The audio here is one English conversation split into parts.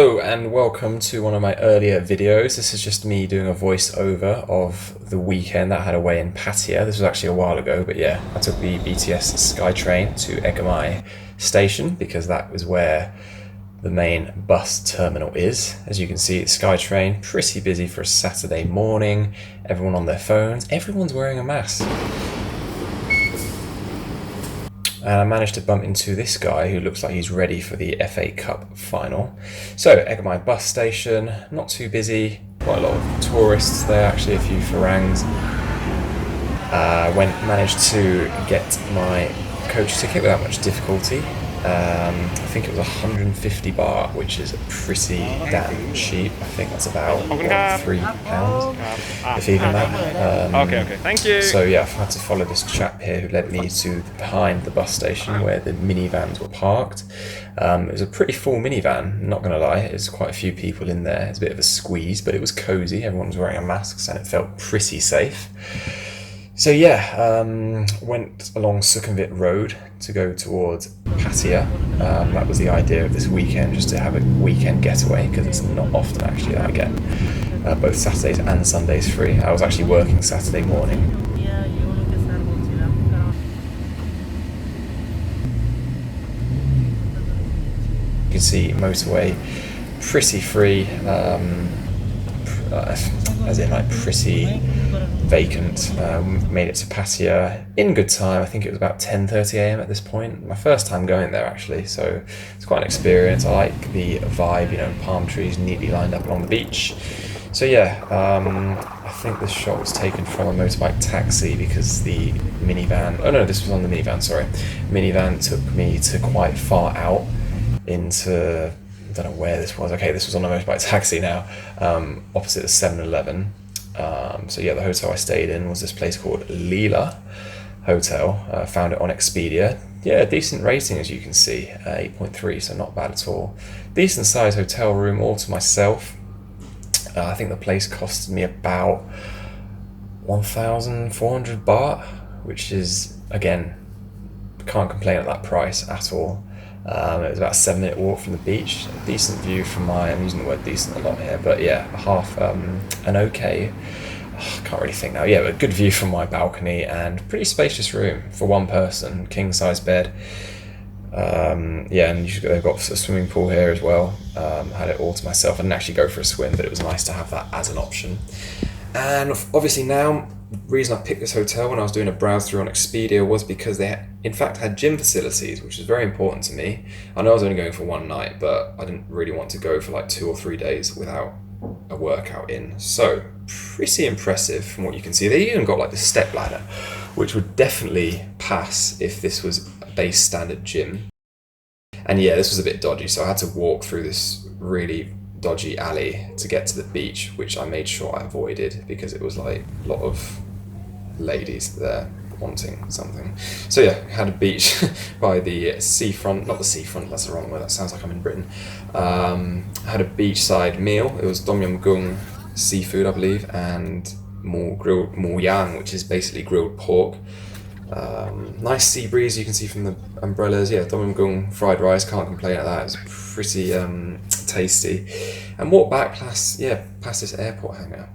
Hello and welcome to one of my earlier videos. This is just me doing a voiceover of the weekend that I had away in Pattaya. This was actually a while ago, but yeah, I took the BTS SkyTrain to Egamai station because that was where the main bus terminal is. As you can see, it's SkyTrain, pretty busy for a Saturday morning. Everyone on their phones, everyone's wearing a mask. And I managed to bump into this guy who looks like he's ready for the FA Cup final. So, Egamai bus station, not too busy, quite a lot of tourists there, actually a few Farangs. Managed to get my coach ticket without much difficulty. I think it was 150 baht, which is pretty damn cheap. I think that's about £3, if even that. Okay, thank you. So yeah, I've had to follow this chap here who led me to behind the bus station where the minivans were parked. It was a pretty full minivan, not going to lie. There's quite a few people in there. It's a bit of a squeeze, but it was cosy. Everyone was wearing masks and it felt pretty safe. So yeah, went along Sukhumvit Road to go towards Pattaya. That was the idea of this weekend, just to have a weekend getaway, because it's not often actually that I get both Saturdays and Sundays free. I was actually working Saturday morning. You can see motorway pretty free, as in like pretty vacant. Made it to Pattaya in good time. I think it was about 10:30 a.m. at this point. My first time going there actually, so it's quite an experience. I like the vibe, palm trees neatly lined up along the beach. So yeah, I think this shot was taken from a motorbike taxi because the minivan, oh no, this was on the minivan, sorry. Minivan took me to quite far out into, I don't know where this was. Okay, this was on a motorbike taxi now, opposite the 7-Eleven. So yeah, the hotel I stayed in was this place called Leela Hotel. Found it on Expedia. Yeah, decent rating as you can see, 8.3, so not bad at all. Decent sized hotel room all to myself. I think the place costed me about 1,400 baht, which is, again, can't complain at that price at all. It was about a 7-minute walk from the beach. A decent view from I'm using the word decent a lot here, but yeah, an okay, can't really think now. Yeah, but a good view from my balcony and pretty spacious room for one person, king size bed. Yeah, and they've got a swimming pool here as well. Had it all to myself. I didn't actually go for a swim, but it was nice to have that as an option. And obviously now, the reason I picked this hotel when I was doing a browse through on Expedia was because they in fact had gym facilities, which is very important to me. I know I was only going for one night, but I didn't really want to go for like 2 or 3 days without a workout in. So pretty impressive from what you can see. They even got like the step ladder, which would definitely pass if this was a base standard gym. And yeah, this was a bit dodgy, so I had to walk through this really dodgy alley to get to the beach, which I made sure I avoided because it was like a lot of ladies there wanting something. So yeah, had a beach by the seafront, not the seafront, that's the wrong word, that sounds like I'm in Britain. Had a beachside meal. It was tom yum goong seafood, I believe, and more yang, which is basically grilled pork. Nice sea breeze you can see from the umbrellas. Yeah, tom yum goong fried rice, can't complain at that. It's pretty tasty. And walk back past this airport hangar.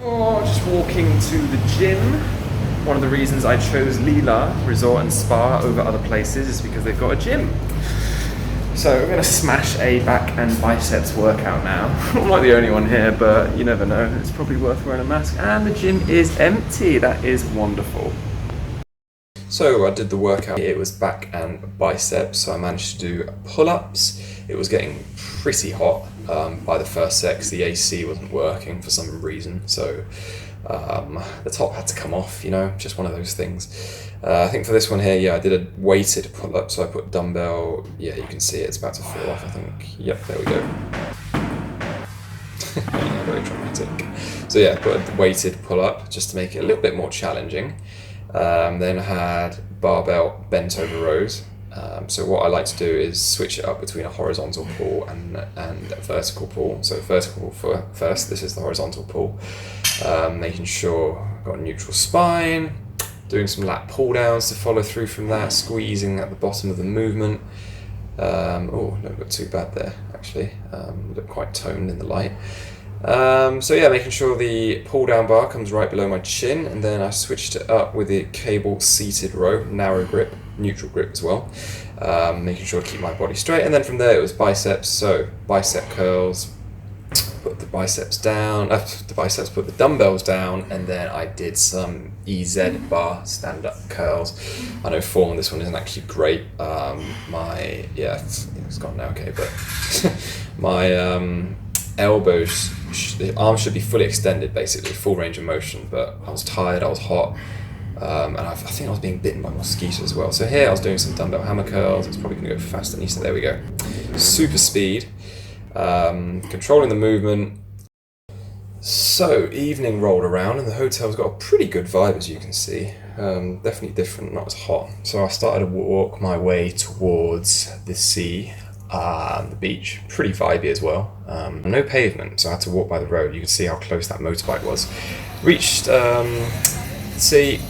Oh, just walking to the gym. One of the reasons I chose Leela Resort and Spa over other places is because they've got a gym. So we're going to smash a back and biceps workout now. I'm not the only one here, but you never know. It's probably worth wearing a mask. And the gym is empty. That is wonderful. So I did the workout. It was back and biceps, so I managed to do pull-ups. It was getting pretty hot by the first set because the AC wasn't working for some reason. So the top had to come off, just one of those things. I think for this one here, yeah, I did a weighted pull-up, so I put dumbbell. Yeah, you can see it's about to fall off, I think. Yep, there we go. Yeah, very dramatic. So yeah, put a weighted pull-up just to make it a little bit more challenging. Then I had barbell bent over rows. So what I like to do is switch it up between a horizontal pull and a vertical pull. So vertical for first, this is the horizontal pull. Making sure I've got a neutral spine, Doing some lat pull downs to follow through from that, squeezing at the bottom of the movement. Oh, don't look too bad there, actually. Look quite toned in the light. So yeah, making sure the pull down bar comes right below my chin, and then I switched it up with the cable seated row, narrow grip, neutral grip as well. Making sure to keep my body straight, and then from there it was biceps. So bicep curls, put the biceps down, put the dumbbells down, and then I did some EZ bar stand-up curls. I know form on this one isn't actually great. It's gone now, okay, but my elbows, the arms should be fully extended, basically, full range of motion, but I was tired, I was hot, and I think I was being bitten by mosquitoes as well. So here I was doing some dumbbell hammer curls. It's probably going to go faster than so there we go. Super speed. Controlling the movement. So evening rolled around and the hotel's got a pretty good vibe, as you can see. Definitely different, not as hot. So I started to walk my way towards the sea, the beach, pretty vibey as well. No pavement, so I had to walk by the road. You can see how close that motorbike was. Reached the sea,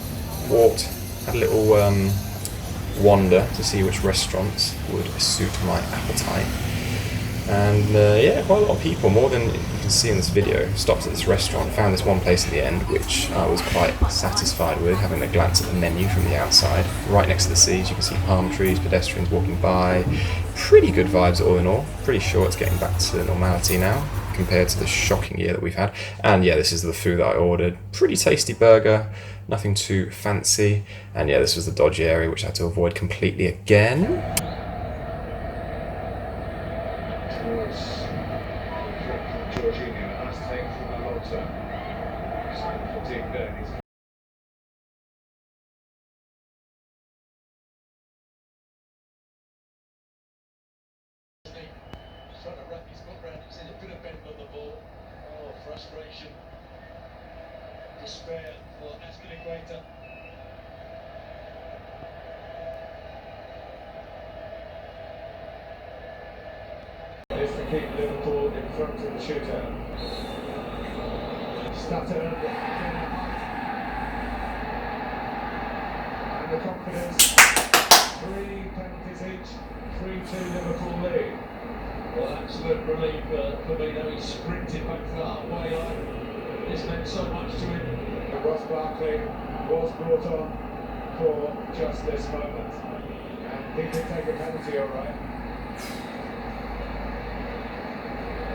walked, had a little wander to see which restaurants would suit my appetite. And yeah, quite a lot of people, more than you can see in this video, stopped at this restaurant, found this one place in the end, which I was quite satisfied with, having a glance at the menu from the outside. Right next to the sea, as you can see palm trees, pedestrians walking by. Pretty good vibes all in all. Pretty sure it's getting back to normality now, compared to the shocking year that we've had. And yeah, this is the food that I ordered. Pretty tasty burger, nothing too fancy. And yeah, this was the dodgy area, which I had to avoid completely again. Trying to wrap his foot around, he's in a bit of bend on the ball. Oh, frustration, despair for Aston Equator. It's to keep Liverpool in front of the shootout. Stutter and the confidence. 3 penalties each, 3-2 Liverpool lead. Well, absolute relief for me, though. He sprinted back to the halfway line. This meant so much to him. Ross Barkley was brought on for just this moment. And he can take a penalty, all right.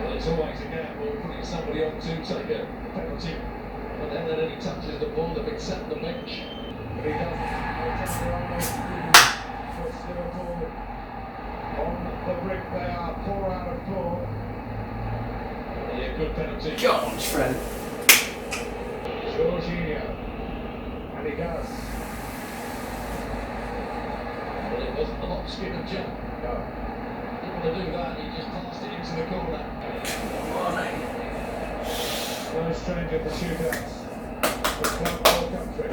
Well, it's always a gamble putting somebody on to take a penalty. But then he touches the ball, they've been sat on the bench. But he doesn't. Puts Liverpool on the brick. They are 4 out of 4. Yeah, good penalty. Go on, Trent. Jorginho. And he goes. Well, it wasn't a hop, skip and jump. No. Didn't want to do that, he just passed it into the corner. No stranger to shootouts. The club country.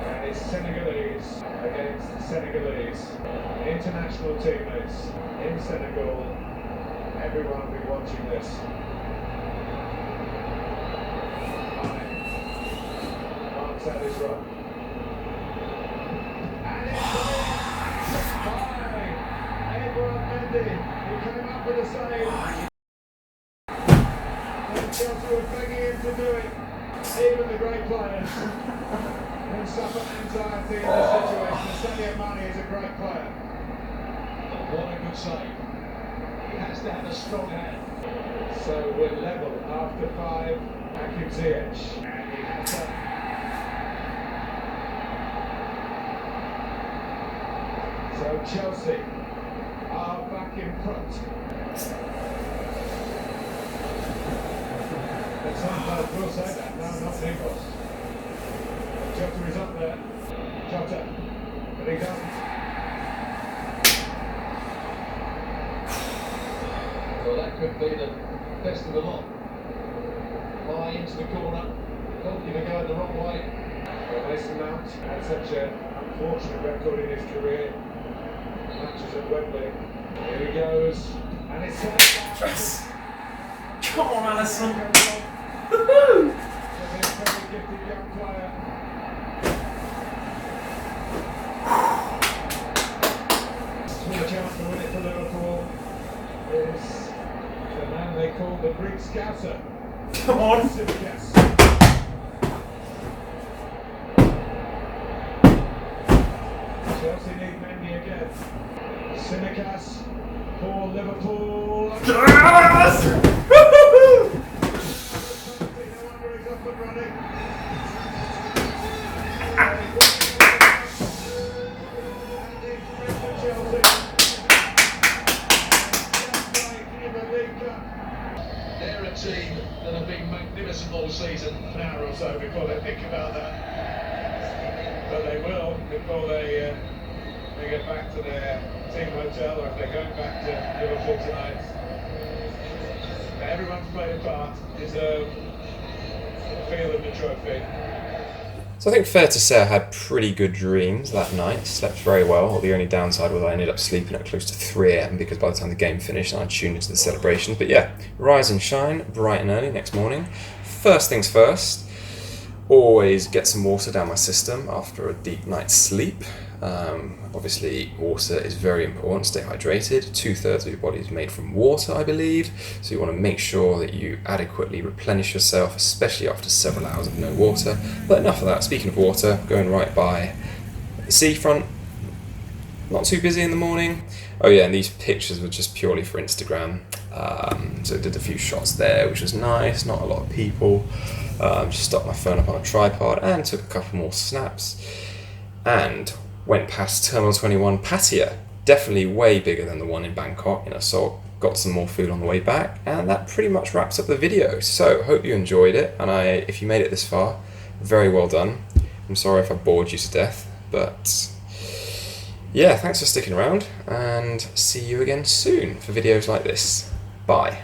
And it's Senegalese against Senegalese. International teammates in Senegal. Everyone will be watching this. Marks out his run. And it's by Edouard Mendy, who came up with a save. And Chelsea were begging him to do it. Even the great players can suffer anxiety in this situation. Sadio Mane is a great player. What a good save. He has to have a strong hand. So we're level after 5. Hakim Ziyech. And he has that. So Chelsea are back in front. And some players will say that. No, not Nicholas. Jota is up there. Jota. But he doesn't. Well, that could be the best of the lot. High into the corner. Goalkeeper going the wrong way. Well, Mason Mount had such an unfortunate record in his career. Matches at Wembley. Here he goes. And it's Yes. Come on, Alisson. Woohoo! gifted young player. Small chance to win it for Liverpool is the man they call the Greek Scouser. Come on! Simicas. Chelsea need Mendy again. Simicas for Liverpool. Yes! No wonder he's up and running. They're a team that have been magnificent all season. An hour or so before they think about that. But they will before they get back to their team hotel, or if they're going back to Liverpool tonight. Everyone's played a part, deserve the feel of the trophy. So I think fair to say I had pretty good dreams that night, slept very well. The only downside was I ended up sleeping at close to 3 AM because by the time the game finished I tuned into the celebrations. But yeah, rise and shine, bright and early next morning. First things first, always get some water down my system after a deep night's sleep. Obviously water is very important, stay hydrated. 2/3 of your body is made from water, I believe, so you want to make sure that you adequately replenish yourself, especially after several hours of no water. But enough of that. Speaking of water, going right by the seafront, not too busy in the morning. Oh yeah, and these pictures were just purely for Instagram, so I did a few shots there, which was nice, not a lot of people. Just stuck my phone up on a tripod and took a couple more snaps, and went past Terminal 21 Pattaya, definitely way bigger than the one in Bangkok, so got some more food on the way back, and that pretty much wraps up the video. So hope you enjoyed it, and if you made it this far, very well done. I'm sorry if I bored you to death, but yeah, thanks for sticking around, and see you again soon for videos like this. Bye.